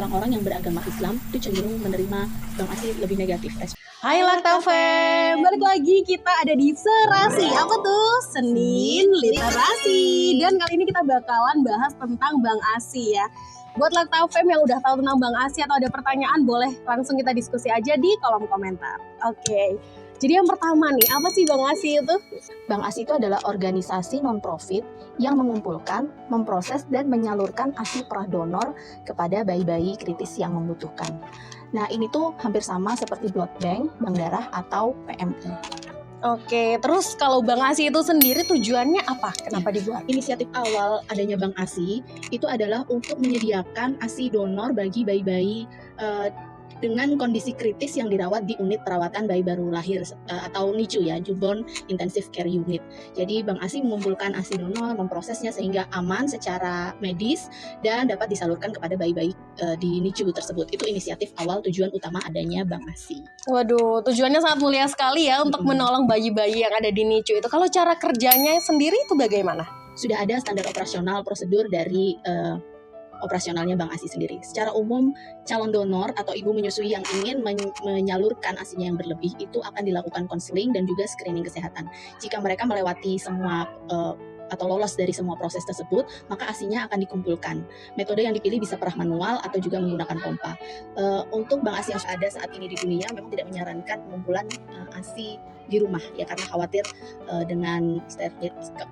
orang-orang yang beragama Islam itu cenderung menerima Bang ASI lebih negatif. Hai Laktafem, balik lagi kita ada di Serasi. Apa tuh? Senin Literasi. Dan kali ini kita bakalan bahas tentang Bang ASI ya. Buat Laktafem yang udah tahu tentang Bang ASI atau ada pertanyaan, boleh langsung kita diskusi aja di kolom komentar. Oke. Jadi yang pertama nih, apa sih Bang ASI itu? Bang ASI itu adalah organisasi non-profit yang mengumpulkan, memproses, dan menyalurkan ASI pradonor kepada bayi-bayi kritis yang membutuhkan. Nah, ini tuh hampir sama seperti blood bank, bank darah, atau PMI. Oke, terus kalau Bang ASI itu sendiri tujuannya apa? Kenapa dibuat? Inisiatif awal adanya Bang ASI itu adalah untuk menyediakan ASI donor bagi bayi-bayi dengan kondisi kritis yang dirawat di unit perawatan bayi baru lahir atau NICU ya, Newborn Intensive Care Unit. Jadi Bang ASI mengumpulkan ASI donor, memprosesnya sehingga aman secara medis dan dapat disalurkan kepada bayi-bayi di NICU tersebut. Itu inisiatif awal, tujuan utama adanya Bang ASI. Waduh, tujuannya sangat mulia sekali ya untuk menolong bayi-bayi yang ada di NICU itu. Kalau cara kerjanya sendiri itu bagaimana? Sudah ada standar operasional prosedur dari operasionalnya Bang ASI sendiri. Secara umum, calon donor atau ibu menyusui yang ingin menyalurkan ASInya yang berlebih itu akan dilakukan konseling dan juga screening kesehatan. Jika mereka melewati semua atau lolos dari semua proses tersebut, maka ASInya akan dikumpulkan. Metode yang dipilih bisa perah manual atau juga menggunakan pompa. Untuk Bang ASI yang ada saat ini di dunia memang tidak menyarankan pengumpulan ASI di rumah ya, karena khawatir dengan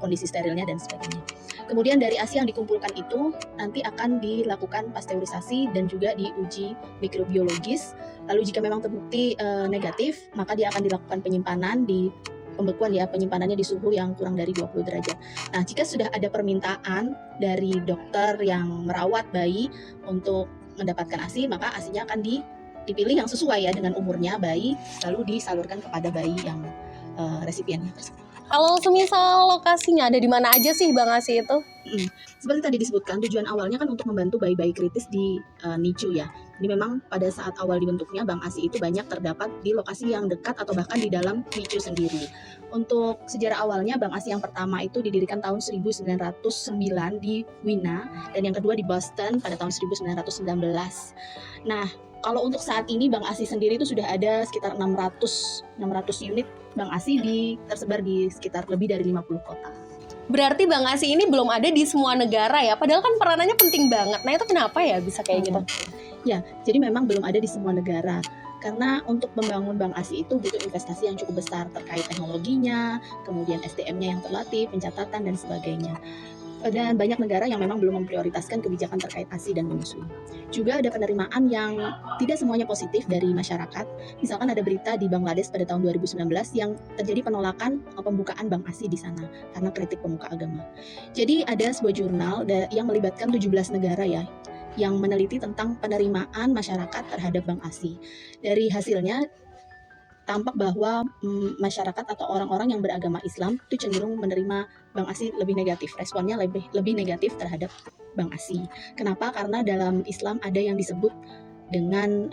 kondisi sterilnya dan sebagainya. Kemudian dari ASI yang dikumpulkan itu nanti akan dilakukan pasteurisasi dan juga diuji mikrobiologis. Lalu jika memang terbukti negatif, maka dia akan dilakukan penyimpanan di pembekuan ya, penyimpanannya di suhu yang kurang dari 20 derajat. Nah, jika sudah ada permintaan dari dokter yang merawat bayi untuk mendapatkan ASI, maka ASInya akan dipilih yang sesuai ya dengan umurnya bayi, lalu disalurkan kepada bayi yang resipiennya tersebut. Kalau semisal lokasinya ada di mana aja sih Bang ASI itu? Seperti tadi disebutkan, tujuan awalnya kan untuk membantu bayi-bayi kritis di NICU ya. Jadi memang pada saat awal dibentuknya Bang ASI itu banyak terdapat di lokasi yang dekat atau bahkan di dalam NICU sendiri. Untuk sejarah awalnya Bang ASI yang pertama itu didirikan tahun 1909 di Wina dan yang kedua di Boston pada tahun 1919. Nah, kalau untuk saat ini Bang ASI sendiri itu sudah ada sekitar 600 unit Bang ASI tersebar di sekitar lebih dari 50 kota. Berarti Bang ASI ini belum ada di semua negara ya, padahal kan peranannya penting banget. Nah itu kenapa ya bisa kayak gitu? Ya, jadi memang belum ada di semua negara. Karena untuk membangun Bang ASI itu butuh investasi yang cukup besar terkait teknologinya, kemudian SDM-nya yang terlatih, pencatatan, dan sebagainya. Dan banyak negara yang memang belum memprioritaskan kebijakan terkait ASI dan menyusui. Juga ada penerimaan yang tidak semuanya positif dari masyarakat. Misalkan ada berita di Bangladesh pada tahun 2019 yang terjadi penolakan pembukaan Bang ASI di sana karena kritik pemuka agama. Jadi ada sebuah jurnal yang melibatkan 17 negara ya, yang meneliti tentang penerimaan masyarakat terhadap Bang ASI. Dari hasilnya tampak bahwa masyarakat atau orang-orang yang beragama Islam itu cenderung menerima Bang ASI lebih negatif, responnya lebih negatif terhadap Bang ASI. Kenapa? Karena dalam Islam ada yang disebut dengan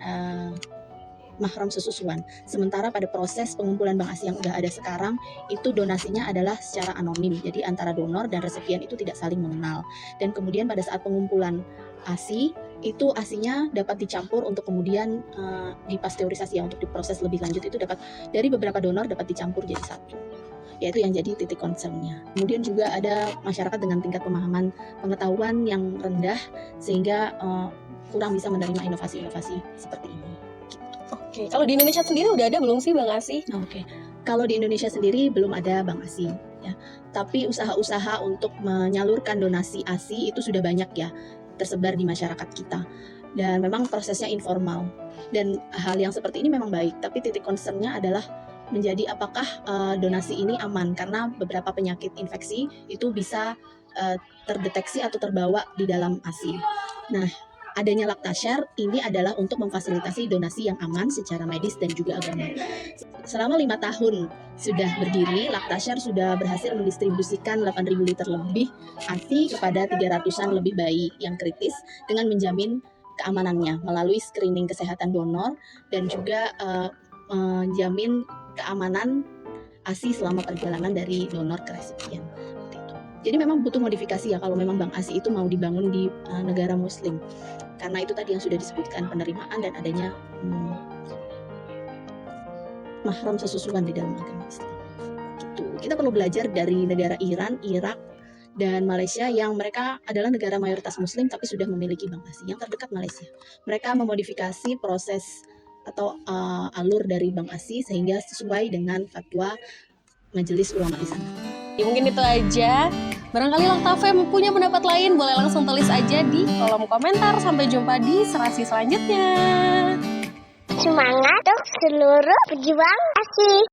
mahram sesusuan. Sementara pada proses pengumpulan Bang ASI yang udah ada sekarang, itu donasinya adalah secara anonim. Jadi antara donor dan resipien itu tidak saling mengenal. Dan kemudian pada saat pengumpulan ASI, itu ASInya dapat dicampur untuk kemudian dipasteurisasi ya, untuk diproses lebih lanjut. Itu dapat dari beberapa donor dapat dicampur jadi satu. Yaitu yang jadi titik concernnya. Kemudian juga ada masyarakat dengan tingkat pemahaman pengetahuan yang rendah sehingga kurang bisa menerima inovasi-inovasi seperti ini. Oke, kalau di Indonesia sendiri udah ada belum sih Bang ASI? Oke. Kalau di Indonesia sendiri belum ada Bang ASI ya. Tapi usaha-usaha untuk menyalurkan donasi ASI itu sudah banyak ya tersebar di masyarakat kita. Dan memang prosesnya informal. Dan hal yang seperti ini memang baik, tapi titik concernnya adalah menjadi apakah donasi ini aman, karena beberapa penyakit infeksi itu bisa terdeteksi atau terbawa di dalam ASI. Nah, adanya Laktashare ini adalah untuk memfasilitasi donasi yang aman secara medis dan juga agama. Selama 5 tahun sudah berdiri, Laktashare sudah berhasil mendistribusikan 8.000 liter lebih ASI kepada 300-an lebih bayi yang kritis dengan menjamin keamanannya melalui screening kesehatan donor dan juga menjamin keamanan ASI selama perjalanan dari donor ke resipien. Jadi memang butuh modifikasi ya kalau memang Bank ASI itu mau dibangun di negara Muslim. Karena itu tadi yang sudah disebutkan, penerimaan dan adanya mahram sesusuan di dalam agama Islam. Gitu. Kita perlu belajar dari negara Iran, Irak, dan Malaysia yang mereka adalah negara mayoritas Muslim tapi sudah memiliki Bank ASI. Yang terdekat Malaysia, mereka memodifikasi proses atau alur dari Bank ASI sehingga sesuai dengan fatwa majelis ulama di sana. Ya, mungkin itu aja. Barangkali Lakta FM punya pendapat lain, boleh langsung tulis aja di kolom komentar. Sampai jumpa di serasi selanjutnya. Semangat untuk seluruh pejuang ASI.